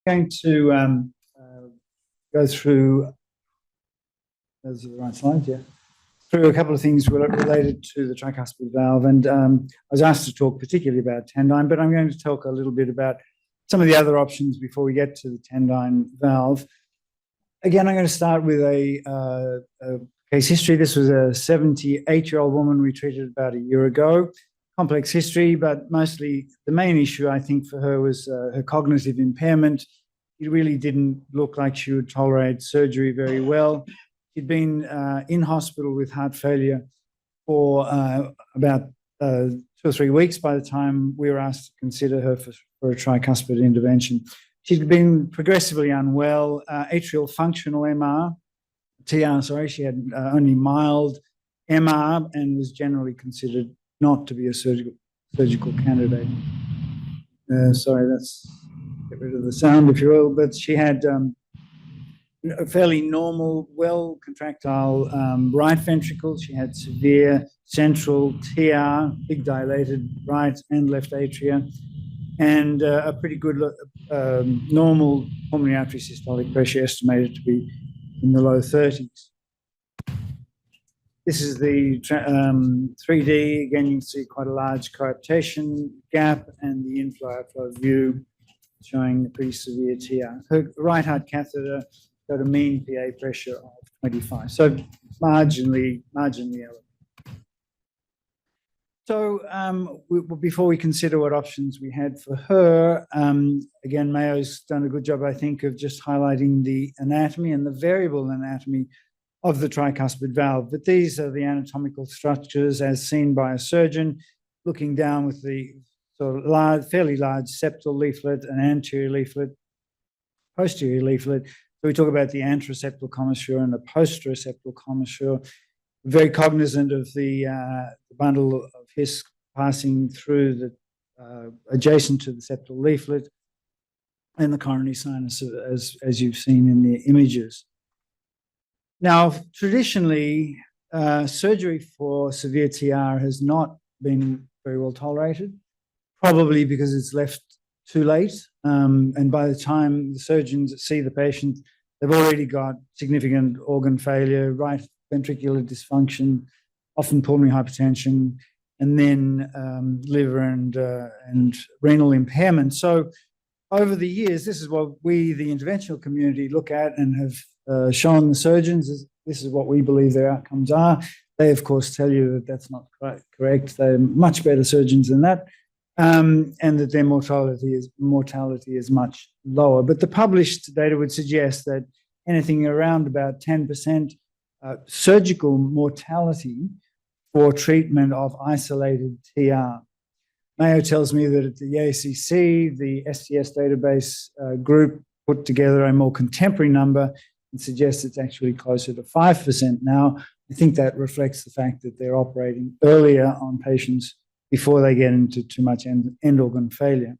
going to go through, those are the right slides, yeah, through a couple of things related to the tricuspid valve. And I was asked to talk particularly about Tendyne, but I'm going to talk a little bit about some of the other options before we get to the Tendyne valve. Again, I'm going to start with a case history. This was a 78-year-old woman we treated about a year ago. Complex history, but mostly the main issue, I think, for her was her cognitive impairment. It really didn't look like she would tolerate surgery very well. She'd been in hospital with heart failure for about 2 or 3 weeks by the time we were asked to consider her for a tricuspid intervention. She'd been progressively unwell, atrial functional TR, sorry. She had only mild MR and was generally considered not to be a surgical candidate. Sorry, let's get rid of the sound, if you will. But she had a fairly normal, well-contractile right ventricle. She had severe central TR, big dilated right and left atria, and a pretty good normal pulmonary artery systolic pressure estimated to be in the low 30s. This is the 3D. Again, you can see quite a large coaptation gap and the inflow-outflow view showing a pretty severe TR. Her right heart catheter got a mean PA pressure of 25, so marginally elevated. So before we consider what options we had for her, again, Mayo's done a good job, I think, of just highlighting the anatomy and the variable anatomy of the tricuspid valve. But these are the anatomical structures as seen by a surgeon, looking down with the sort of fairly large septal leaflet, an anterior leaflet, posterior leaflet. So we talk about the anteroseptal commissure and the posteroseptal commissure. Very cognizant of the bundle of His passing through the adjacent to the septal leaflet and the coronary sinus, as you've seen in the images. Now, traditionally, surgery for severe TR has not been very well tolerated, probably because it's left too late. And by the time the surgeons see the patient, they've already got significant organ failure, right ventricular dysfunction, often pulmonary hypertension, and then liver and renal impairment. So over the years, this is what we, the interventional community, look at and have shown the surgeons. This is what we believe their outcomes are. They, of course, tell you that that's not correct. They're much better surgeons than that, and that their mortality is much lower. But the published data would suggest that anything around about 10% surgical mortality for treatment of isolated TR. Mayo tells me that at the ACC, the STS database group put together a more contemporary number and suggests it's actually closer to 5% now. I think that reflects the fact that they're operating earlier on patients before they get into too much end organ failure.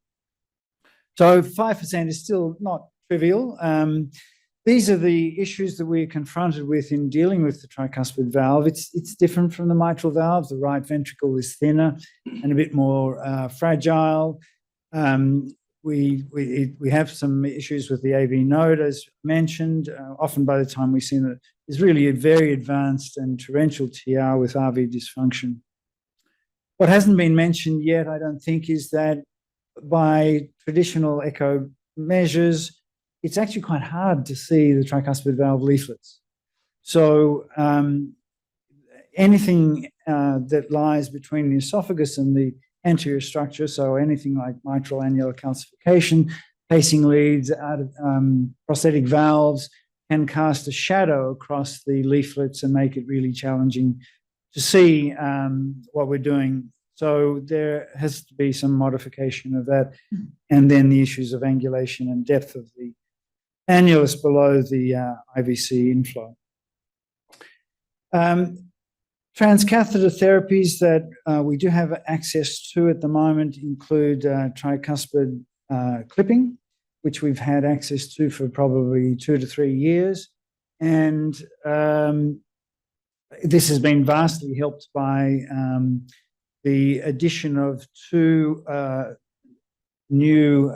So 5% is still not trivial. These are the issues that we're confronted with in dealing with the tricuspid valve. It's different from the mitral valve. The right ventricle is thinner and a bit more fragile. We have some issues with the AV node, as mentioned. Often by the time we've seen it, it's really a very advanced and torrential TR with RV dysfunction. What hasn't been mentioned yet, I don't think, is that by traditional echo measures, it's actually quite hard to see the tricuspid valve leaflets. So anything that lies between the esophagus and the anterior structure, so anything like mitral annular calcification, pacing leads, prosthetic valves, can cast a shadow across the leaflets and make it really challenging to see what we're doing. So there has to be some modification of that. And then the issues of angulation and depth of the annulus below the IVC inflow. Transcatheter therapies that we do have access to at the moment include tricuspid clipping, which we've had access to for probably 2 to 3 years. And this has been vastly helped by the addition of 2 new,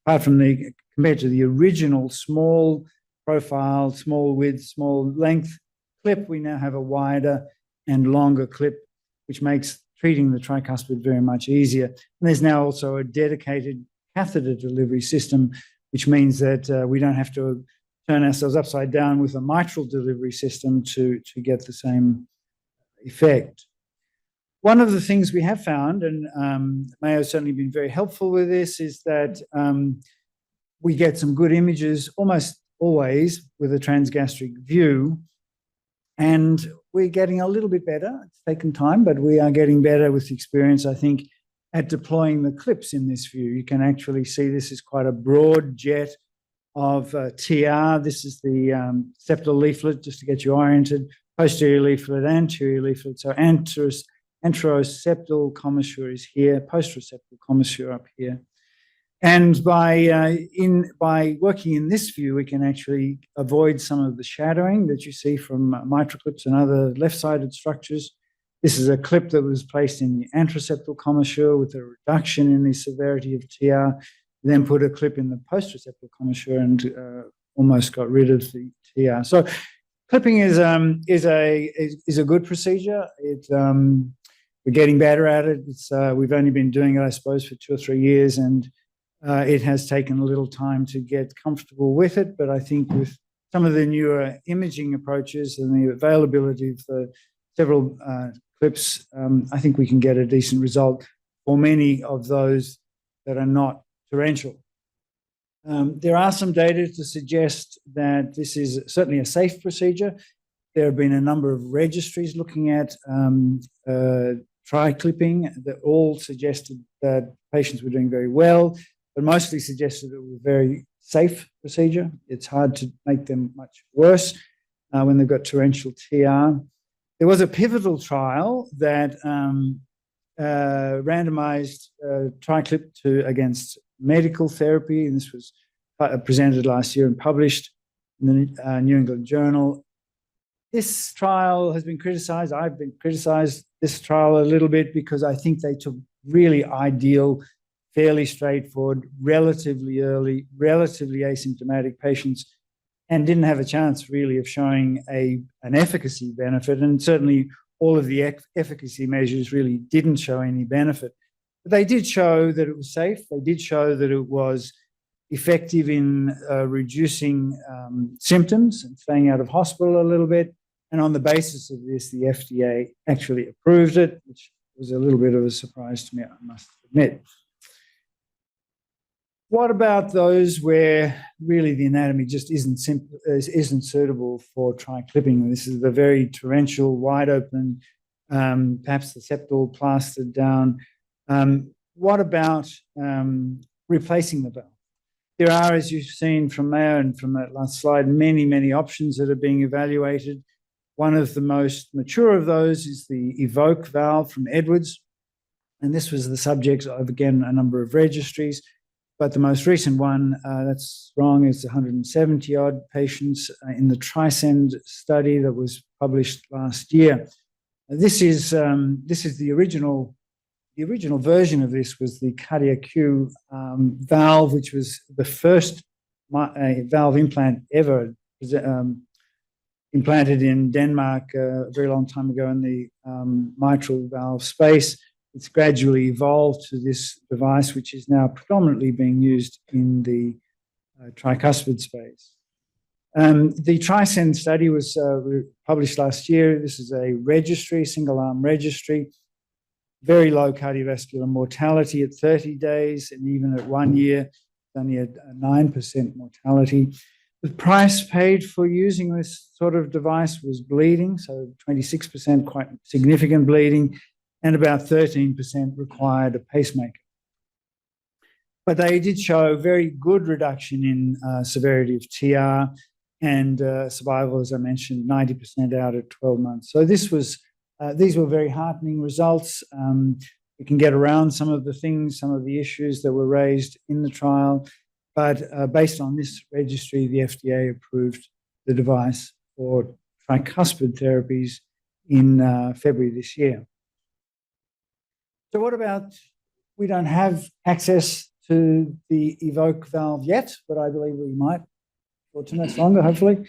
apart from the compared to the original small profile, small width, small length clip, we now have a wider and longer clip, which makes treating the tricuspid very much easier. And there's now also a dedicated catheter delivery system, which means that we don't have to turn ourselves upside down with a mitral delivery system to get the same effect. One of the things we have found, and Mayo's certainly been very helpful with this, is that we get some good images almost always with a transgastric view, and we're getting a little bit better. It's taken time, but we are getting better with experience, I think, at deploying the clips in this view. You can actually see this is quite a broad jet of TR. This is the septal leaflet, just to get you oriented, posterior leaflet, anterior leaflet. So anteroseptal commissure is here, posterior commissure up here. And by working in this view, we can actually avoid some of the shadowing that you see from mitral clips and other left-sided structures. This is a clip that was placed in the anteroseptal commissure with a reduction in the severity of TR. Then put a clip in the posterior commissure and almost got rid of the TR. So clipping is a good procedure. We're getting better at it. We've only been doing it, I suppose, for 2 or 3 years, and it has taken a little time to get comfortable with it. But I think with some of the newer imaging approaches and the availability of the several clips, I think we can get a decent result for many of those that are not torrential. There are some data to suggest that this is certainly a safe procedure. There have been a number of registries looking at tri-clipping that all suggested that patients were doing very well, but mostly suggested it was a very safe procedure. It's hard to make them much worse when they've got torrential TR. There was a pivotal trial that randomized tri-clip against medical therapy, and this was presented last year and published in the New England Journal. This trial has been criticized. I've been criticized this trial a little bit because I think they took really ideal, fairly straightforward, relatively early, relatively asymptomatic patients and didn't have a chance really of showing an efficacy benefit. And certainly all of the efficacy measures really didn't show any benefit. But they did show that it was safe. They did show that it was effective in reducing symptoms and staying out of hospital a little bit. And on the basis of this, the FDA actually approved it, which was a little bit of a surprise to me, I must admit. What about those where really the anatomy just isn't suitable for tri-clipping? This is the very torrential, wide open, perhaps the septal plastered down. What about replacing the valve? There are, as you've seen from Mayo and from that last slide, many, many options that are being evaluated. One of the most mature of those is the Evoke valve from Edwards. And this was the subject of, again, a number of registries. But the most recent one that's wrong is 170-odd patients in the Trisend study that was published last year. This is the original version of this was the CardiaQ valve, which was the first valve implant ever implanted in Denmark a very long time ago in the mitral valve space. It's gradually evolved to this device, which is now predominantly being used in the tricuspid space. The Trisend study was published last year. This is a registry, single-arm registry, very low cardiovascular mortality at 30 days, and even at 1 year, only a 9% mortality. The price paid for using this sort of device was bleeding, so 26%, quite significant bleeding, and about 13% required a pacemaker. But they did show very good reduction in severity of TR and survival, as I mentioned, 90% out at 12 months. So these were very heartening results. We can get around some of the things, some of the issues that were raised in the trial, but based on this registry, the FDA approved the device for tricuspid therapies in February this year. So what about we don't have access to the evoke valve yet, but I believe we might for 2 minutes longer, hopefully.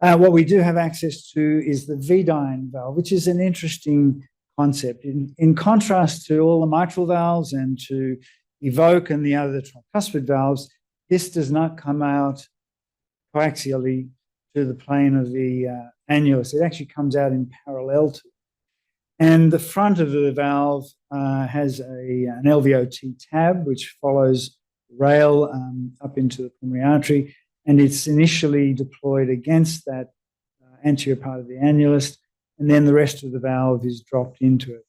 What we do have access to is the V-dyne valve, which is an interesting concept. In contrast to all the mitral valves and to evoke and the other tricuspid valves, this does not come out coaxially to the plane of the annulus. It actually comes out in parallel to it. And the front of the valve has an LVOT tab, which follows the rail up into the pulmonary artery, and it's initially deployed against that anterior part of the annulus, and then the rest of the valve is dropped into it.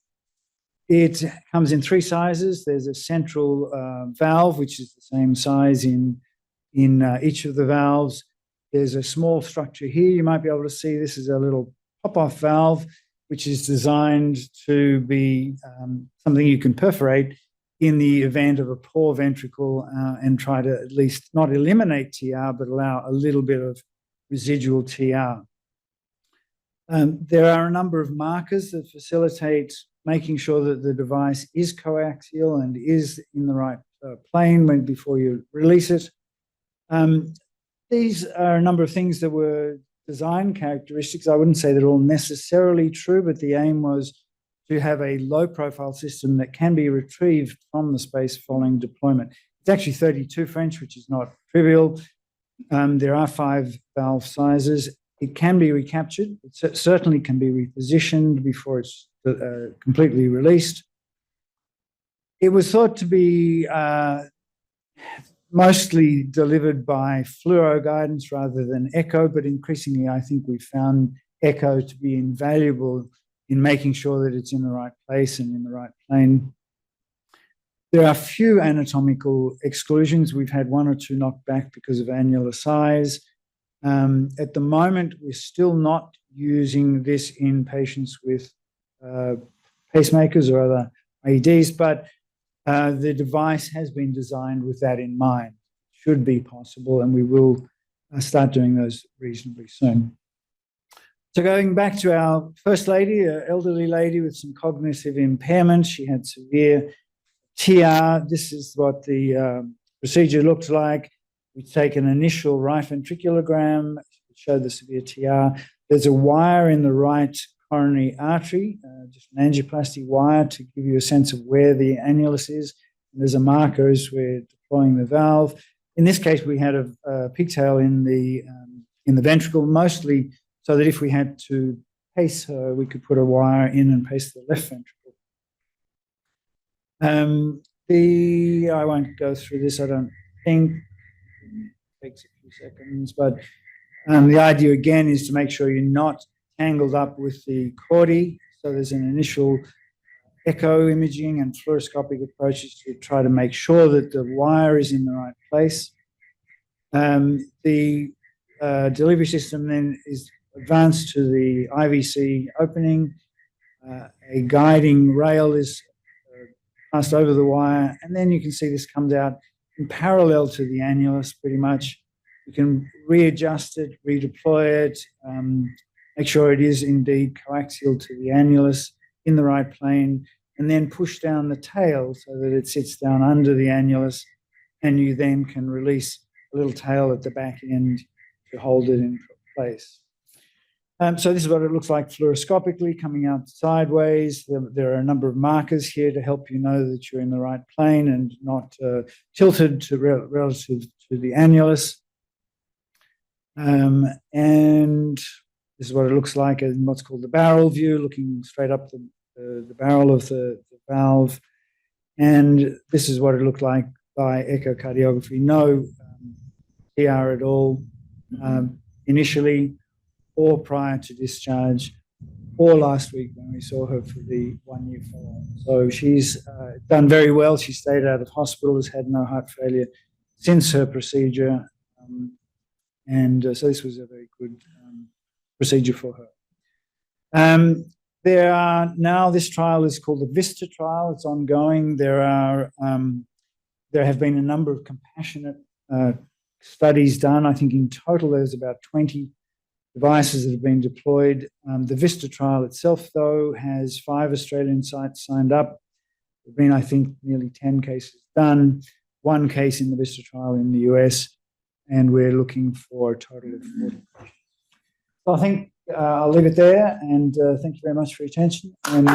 It comes in 3 sizes. There's a central valve, which is the same size in each of the valves. There's a small structure here. You might be able to see this is a little pop-off valve, which is designed to be something you can perforate in the event of a poor ventricle and try to at least not eliminate TR, but allow a little bit of residual TR. There are a number of markers that facilitate making sure that the device is coaxial and is in the right plane before you release it. These are a number of things that were design characteristics. I wouldn't say they're all necessarily true, but the aim was to have a low-profile system that can be retrieved from the space following deployment. It's actually 32 French, which is not trivial. There are 5 valve sizes. It can be recaptured. It certainly can be repositioned before it's completely released. It was thought to be mostly delivered by fluoro guidance rather than echo, but increasingly I think we found echo to be invaluable in making sure that it's in the right place and in the right plane. There are few anatomical exclusions. We've had 1 or 2 knocked back because of annular size. At the moment, we're still not using this in patients with pacemakers or other IEDs, but the device has been designed with that in mind. It should be possible, and we will start doing those reasonably soon. So going back to our first lady, an elderly lady with some cognitive impairment, she had severe TR. This is what the procedure looked like. We take an initial right ventriculogram, show the severe TR. There's a wire in the right coronary artery, just an angioplasty wire to give you a sense of where the annulus is. And there's a marker as we're deploying the valve. In this case, we had a pigtail in the ventricle, mostly so that if we had to pace her, we could put a wire in and pace the left ventricle. I won't go through this, I don't think. It takes a few seconds, but the idea again is to make sure you're not tangled up with the chordae. So there's an initial echo imaging and fluoroscopic approaches to try to make sure that the wire is in the right place. The delivery system then is advanced to the IVC opening. A guiding rail is passed over the wire, and then you can see this comes out in parallel to the annulus pretty much. You can readjust it, redeploy it, make sure it is indeed coaxial to the annulus in the right plane, and then push down the tail so that it sits down under the annulus, and you then can release a little tail at the back end to hold it in place. So this is what it looks like fluoroscopically coming out sideways. There are a number of markers here to help you know that you're in the right plane and not tilted to relative to the annulus. And this is what it looks like in what's called the barrel view, looking straight up the barrel of the valve. And this is what it looked like by echocardiography. No TR at all initially, or prior to discharge, or last week when we saw her for the 1-year follow-up. So she's done very well. She stayed out of hospital, has had no heart failure since her procedure. So this was a very good procedure for her. There are now, this trial is called the VISTA trial. It's ongoing. There have been a number of compassionate studies done. I think in total there's about 20 devices that have been deployed. The VISTA trial itself, though, has 5 Australian sites signed up. There have been, I think, nearly 10 cases done. one case in the VISTA trial in the US, and we're looking for a total of 40 patients. So I think I'll leave it there, and thank you very much for your attention. And